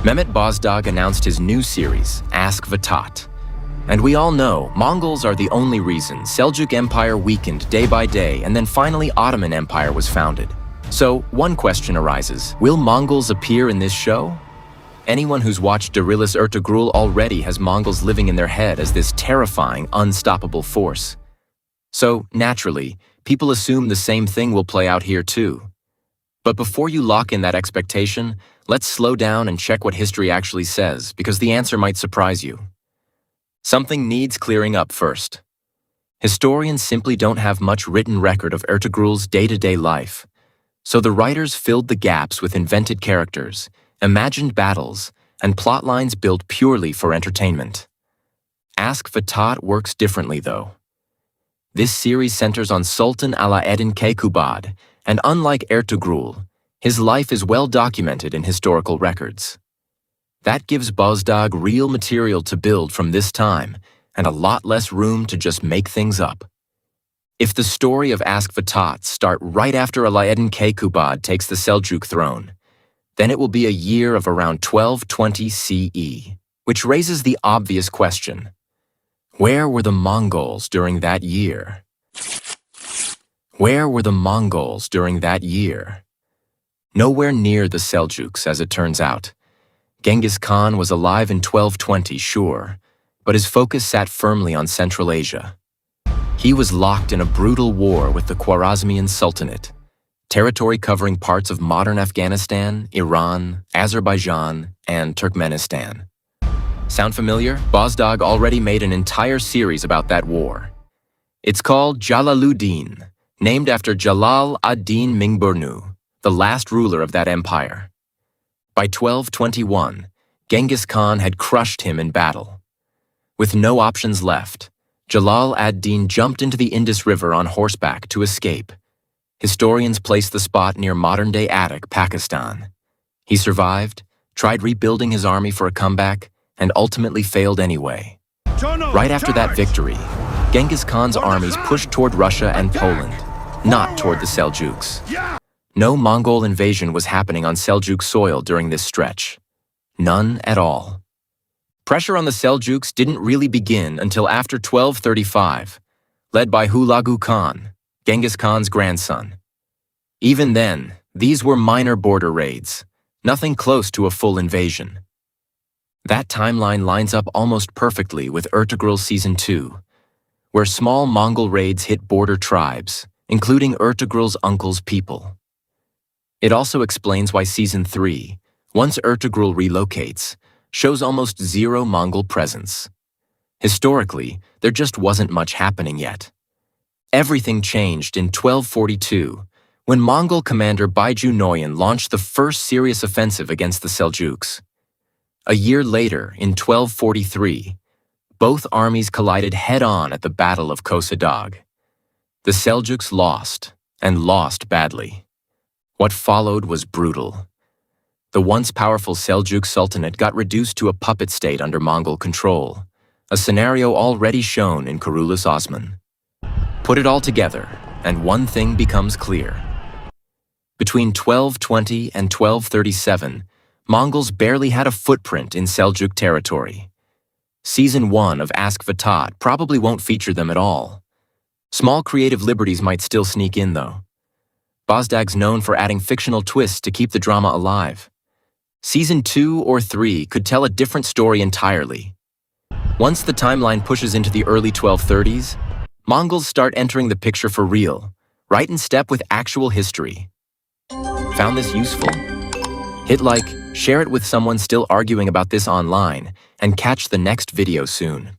Mehmet Bozdağ announced his new series, Ask the Taht. And we all know Mongols are the only reason Seljuk Empire weakened day by day and then finally Ottoman Empire was founded. So one question arises, will Mongols appear in this show? Anyone who's watched Darilus Ertugrul already has Mongols living in their head as this terrifying, unstoppable force. So, naturally, people assume the same thing will play out here too. But before you lock in that expectation, let's slow down and check what history actually says, because the answer might surprise you. Something needs clearing up first. Historians simply don't have much written record of Ertugrul's day-to-day life, so the writers filled the gaps with invented characters, imagined battles, and plot lines built purely for entertainment. Ask the Taht works differently, though. This series centers on Sultan Alaaeddin Keykubat, and unlike Ertugrul, his life is well documented in historical records. That gives Bozdağ real material to build from this time, and a lot less room to just make things up. If the story of Ask the Taht starts right after Alaaeddin Keykubat takes the Seljuk throne, then it will be a year of around 1220 CE, which raises the obvious question: where were the Mongols during that year? Where were the Mongols during that year? Nowhere near the Seljuks, as it turns out. Genghis Khan was alive in 1220, sure, but his focus sat firmly on Central Asia. He was locked in a brutal war with the Khwarezmian Sultanate, territory covering parts of modern Afghanistan, Iran, Azerbaijan, and Turkmenistan. Sound familiar? Bozdağ already made an entire series about that war. It's called Jalaluddin, named after Jalal ad-Din Mingburnu, the last ruler of that empire. By 1221, Genghis Khan had crushed him in battle. With no options left, Jalal ad-Din jumped into the Indus River on horseback to escape. Historians place the spot near modern-day Attic, Pakistan. He survived, tried rebuilding his army for a comeback, and ultimately failed anyway. Right after that victory, Genghis Khan's armies pushed toward Russia and Poland, not toward the Seljuks. No Mongol invasion was happening on Seljuk soil during this stretch. None at all. Pressure on the Seljuks didn't really begin until after 1235, led by Hulagu Khan, Genghis Khan's grandson. Even then, these were minor border raids, nothing close to a full invasion. That timeline lines up almost perfectly with Ertugrul Season 2, where small Mongol raids hit border tribes, including Ertugrul's uncle's people. It also explains why Season 3, once Ertugrul relocates, shows almost zero Mongol presence. Historically, there just wasn't much happening yet. Everything changed in 1242, when Mongol commander Baiju Noyan launched the first serious offensive against the Seljuks. A year later, in 1243, both armies collided head-on at the Battle of Kosadag. The Seljuks lost, and lost badly. What followed was brutal. The once powerful Seljuk Sultanate got reduced to a puppet state under Mongol control, a scenario already shown in Kurulus Osman. Put it all together, and one thing becomes clear. Between 1220 and 1237, Mongols barely had a footprint in Seljuk territory. Season 1 of Ask the Taht probably won't feature them at all. Small creative liberties might still sneak in, though. Bozdağ's known for adding fictional twists to keep the drama alive. Season 2 or 3 could tell a different story entirely. Once the timeline pushes into the early 1230s, Mongols start entering the picture for real, right in step with actual history. Found this useful? Hit like, share it with someone still arguing about this online, and catch the next video soon.